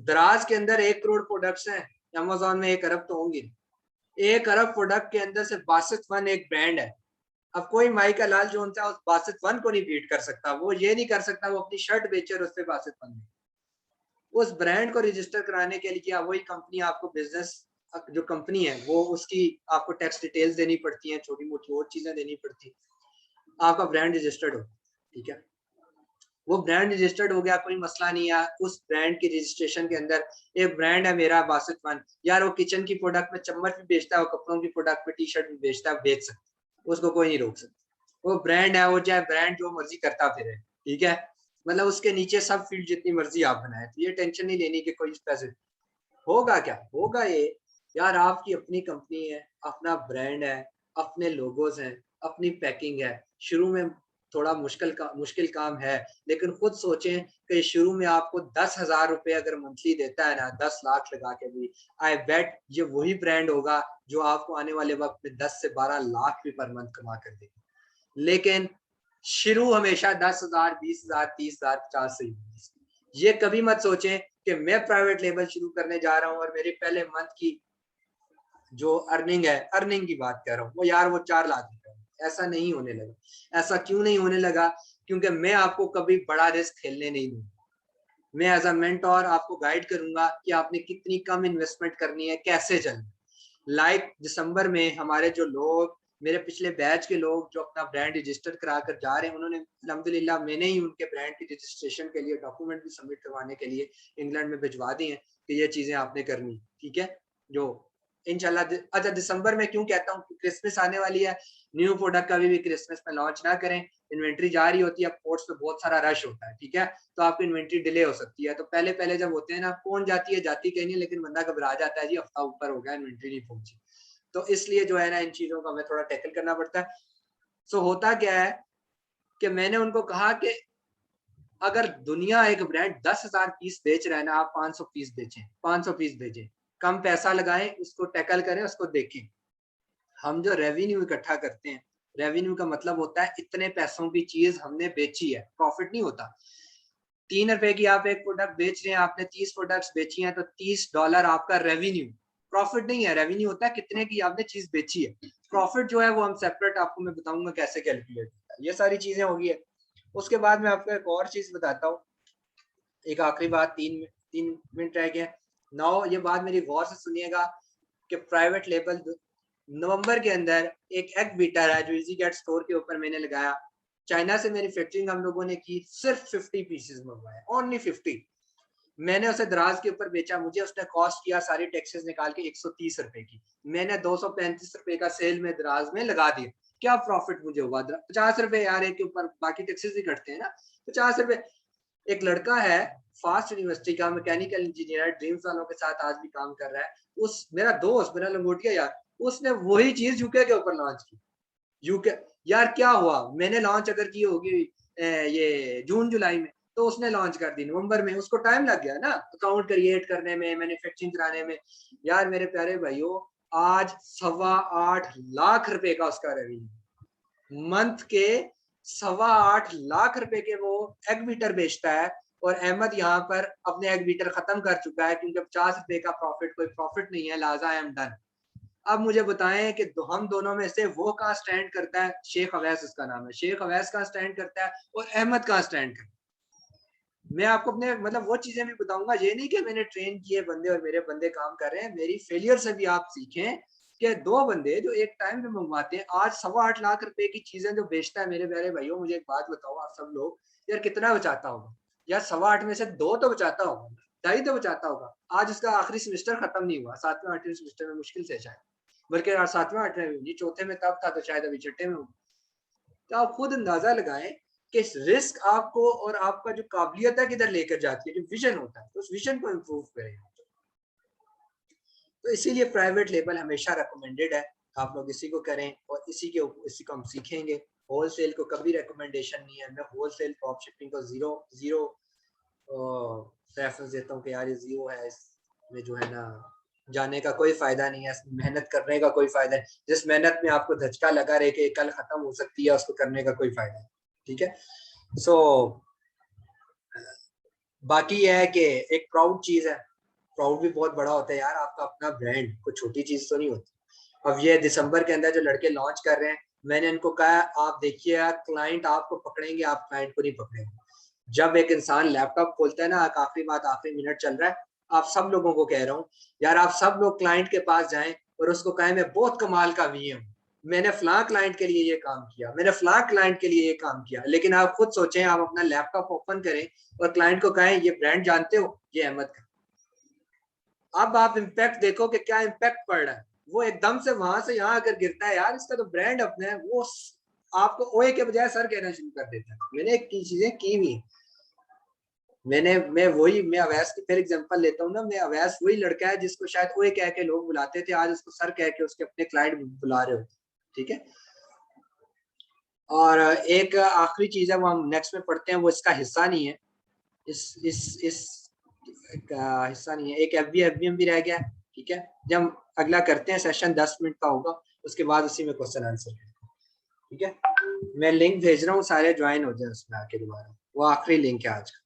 दराज के अंदर 1 करोड़ प्रोडक्ट्स हैं, अमेज़न में 1 अरब तो होंगे, 1 अरब प्रोडक्ट के अंदर से बासित 1 एक ब्रांड है। अब कोई माई का लाल जो उस बासित 1 को नहीं बीट कर सकता, वो ये नहीं कर सकता वो अपनी शर्ट बेचे और उस पर बासित 1, उस ब्रांड को रजिस्टर कराने के लिए वही कंपनी आपको बिजनेस, जो कंपनी है वो उसकी आपको टैक्स डिटेल्स देनी पड़ती हैं, छोटी मोटी और चीजें देनी पड़ती, आपका ब्रांड रजिस्टर्ड हो, ठीक है। वो ब्रांड रजिस्टर्ड हो गया, कोई मसला नहीं है। उस ब्रांड की रजिस्ट्रेशन के अंदर एक ब्रांड है मेरा बासित 1, यार वो किचन की प्रोडक्ट में चम्मच भी बेचता है, वो कपड़ों की प्रोडक्ट में टी शर्ट भी बेचता है, बेच सकता, उसको कोई नहीं रोक सकता। वो ब्रांड है, वो चाहे ब्रांड जो मर्जी करता फिरे, ठीक है, मतलब उसके नीचे सब फील्ड जितनी मर्जी आप बनाए, तो ये टेंशन नहीं लेनी कि कोई पैसे होगा, क्या होगा ये, यार आपकी अपनी कंपनी है, अपना ब्रांड है, अपने लोगोज हैं, अपनी पैकिंग है। शुरू में थोड़ा मुश्किल काम है, लेकिन खुद सोचें कि शुरू में आपको 10,000 रुपए अगर मंथली देता है ना, 10 लाख लगा के भी, आई बेट ये वही ब्रांड होगा जो आपको आने वाले वक्त में 10 से 12 लाख भी पर मंथ कमा कर देगा। लेकिन शुरू हमेशा 10,000, 20,000, 30,000, 50 से ही। ये कभी मत सोचें कि मैं प्राइवेट लेवल शुरू करने जा रहा हूँ और मेरे पहले मंथ की जो अर्निंग है, अर्निंग की बात कर रहा हूँ, वो यार वो 4 लाख रुपए, ऐसा नहीं होने लगा। ऐसा क्यों नहीं होने लगा, क्योंकि मैं आपको कभी बड़ा रिस्क खेलने नहीं दूंगा। मैं एज अ मेंटोर आपको गाइड करूंगा कि आपने कितनी कम इन्वेस्टमेंट करनी है, कैसे चलना। लाइक दिसंबर में हमारे जो लोग, मेरे पिछले बैच के लोग जो अपना ब्रांड रजिस्टर करा कर जा रहे हैं, उन्होंने अल्हम्दुलिल्लाह मैंने ही उनके ब्रांड की रजिस्ट्रेशन के लिए डॉक्यूमेंट भी सबमिट करवाने के लिए इंग्लैंड में भिजवा दिए हैं कि ये चीजें आपने करनी, ठीक है। जो इंशाल्लाह। अच्छा, दिसंबर में क्यों कहता हूँ, क्रिसमस आने वाली है, न्यू प्रोडक्ट कभी भी क्रिसमस में लॉन्च ना करें, इन्वेंट्री जा रही होती है, पोर्ट्स पे बहुत सारा रश होता है, ठीक है, तो आपकी इन्वेंट्री डिले हो सकती है। तो पहले पहले जब होते हैं ना, पहुंच जाती है, जाती कहीं नहीं, लेकिन बंदा घबरा जाता है, जी हफ्ता ऊपर हो गया इन्वेंट्री नहीं पहुंची। तो इसलिए जो है ना, इन चीजों का हमें थोड़ा टैकल करना पड़ता है। सो होता क्या है कि मैंने उनको कहा कि अगर दुनिया एक ब्रांड 10,000 पीस बेच रहा है ना, आप 500 पीस बेचें, 500 पीस बेचें, कम पैसा लगाएं, उसको टैकल करें, उसको देखें। हम जो रेवेन्यू इकट्ठा करते हैं, रेवेन्यू का मतलब होता है इतने पैसों की चीज हमने बेची है, प्रॉफिट नहीं होता। 3 रुपए की आप एक प्रोडक्ट बेच रहे हैं, आपने 30 प्रोडक्ट्स बेची हैं, तो $30 आपका रेवेन्यू, प्रॉफिट नहीं है। रेवेन्यू होता है कितने की आपने चीज बेची है। प्रॉफिट जो है वो हम सेपरेट आपको मैं बताऊंगा कैसे कैलकुलेट होता है। ये सारी चीजें होगी है। उसके बाद मैं आपको एक और चीज बताता हूँ, एक आखिरी बात, 3 मिनट रह गए। नाउ ये बात मेरी गौर से सुनिएगा कि प्राइवेट लेबल नवंबर के अंदर एक एग बीटर है जो इजी गेट स्टोर के ऊपर मैंने लगाया, चाइना से मैन्युफैक्चरिंग हम लोगों ने की, सिर्फ 50 पीसेस मंगवाए, ओनली 50। मैंने उसे दराज के ऊपर बेचा, मुझे उसने कॉस्ट किया सारी टैक्सेस निकाल के 130 रुपए की, मैंने 235 रुपए का सेल में दराज में लगा दिया। क्या प्रॉफिट मुझे हुआ? 50 रुपए यार एक के ऊपर, बाकी टैक्सेस भी कटते हैं ना, 50 रुपए। एक लड़का है फास्ट यूनिवर्सिटी का, मैकेनिकल इंजीनियर, ड्रीम्स वालों के साथ आज भी काम कर रहा है, उस मेरा दोस्त, मेरा लंगोटिया यार, उसने वही चीज यूके के ऊपर लॉन्च की। यूके यार क्या हुआ, मैंने लॉन्च अगर की होगी ये जून जुलाई में, तो उसने लॉन्च कर दी नवंबर में, उसको टाइम लग गया ना अकाउंट क्रिएट करने में, मैन्युफैक्चरिंग कराने में। यार मेरे प्यारे भाइयों, आज 8.25 लाख रुपए का उसका रेवेन्यू, मंथ के 8.25 लाख रुपए के वो एग बीटर बेचता है। और अहमद यहाँ पर अपने एग बीटर खत्म कर चुका है, क्योंकि 50 रुपए का प्रॉफिट कोई प्रॉफिट नहीं है, लाजा आई एम डन। अब मुझे बताएं कि हम दोनों में से वो कहाँ स्टैंड करता है? शेख अवैस उसका नाम है, शेख अवैस कहाँ स्टैंड करता है और अहमद कहाँ स्टैंड करता है? मैं आपको अपने मतलब वो चीजें भी बताऊंगा, ये नहीं कि मैंने ट्रेन किए बंदे और मेरे बंदे काम कर रहे हैं, मेरी फेलियर से भी आप सीखें कि 2 बंदे जो एक टाइम पे मंगवाते हैं, आज 8.25 लाख रुपए की चीजें जो बेचता है। मेरे प्यारे भाइयों, मुझे एक बात बताओ, आप सब लोग यार कितना बचाता होगा यार? 8.25 में से 2 तो बचाता होगा, 2.5 तो बचाता होगा। आज उसका आखिरी सेमेस्टर खत्म नहीं हुआ, 7वें 8वें सेमेस्टर में मुश्किल से शायद, बल्कि 7वें 8वें में नहीं, चौथे में तब था, तो शायद अभी छठे में होगा। तो आप खुद अंदाजा लगाएं कि रिस्क आपको और आपका जो काबिलियत है किधर लेकर जाती है, जो विजन होता है, तो उस विजन को इम्प्रूव करें। तो इसीलिए प्राइवेट लेबल हमेशा रिकमेंडेड है, आप लोग इसी को करें और इसी को हम सीखेंगे। होलसेल को कभी रिकमेंडेशन नहीं है, मैं होलसेल ड्रॉप शिपिंग को जीरो रेफरेंस देता हूँ कि यार ये जीरो है, इसमें जो है ना जाने का कोई फायदा नहीं है, मेहनत करने का कोई फायदा नहीं। जिस मेहनत में आपको धचका लगा रहे कि कल खत्म हो सकती है, उसको करने का कोई फायदा नहीं, ठीक है। सो बाकी यह है कि एक प्राउड चीज है, प्राउड भी बहुत बड़ा होता है यार, आपका अपना ब्रांड कोई छोटी चीज तो नहीं होती। अब ये दिसंबर के अंदर जो लड़के लॉन्च कर रहे हैं, मैंने इनको कहा आप देखिए यार, क्लाइंट आपको पकड़ेंगे, आप क्लाइंट को नहीं पकड़ेंगे। जब एक इंसान लैपटॉप खोलता है ना, आखिरी बात, आखिरी मिनट चल रहा है, आप सब लोगों को कह रहा हूँ यार, आप सब लोग क्लाइंट के पास जाएं और उसको कहें मैं बहुत कमाल का वीए हूँ, मैंने फलां क्लाइंट के लिए ये काम किया, मैंने फलां क्लाइंट के लिए ये काम किया। लेकिन आप खुद सोचें, आप अपना लैपटॉप ओपन करें और क्लाइंट को कहें ये ब्रांड जानते हो, ये अहमद का। अब आप इम्पैक्ट देखो कि क्या इम्पैक्ट पड़ रहा है। वो एकदम से वहां से यहाँ अगर गिरता है, यार इसका तो ब्रांड अपना है, वो आपको ओए के बजाय सर कहना शुरू कर देता है। मैंने एक चीजें की हुई, मैं अवैस की फिर एग्जांपल लेता हूँ ना, मैं अवैस वही लड़का है जिसको शायद ओए कह के लोग बुलाते थे, आज उसको सर कह के उसके अपने क्लाइंट बुला रहे होते, ठीक है। और एक आखिरी चीज है, वो हम नेक्स्ट में पढ़ते हैं, वो इसका हिस्सा नहीं है, इस का हिस्सा नहीं है, एक एफबीएम भी रह गया, ठीक है। जब हम अगला करते हैं सेशन 10 मिनट का होगा, उसके बाद उसी में क्वेश्चन आंसर, ठीक है। मैं लिंक भेज रहा हूँ, सारे ज्वाइन हो जाए उसमें आके दोबारा, वो आखिरी लिंक है आज का।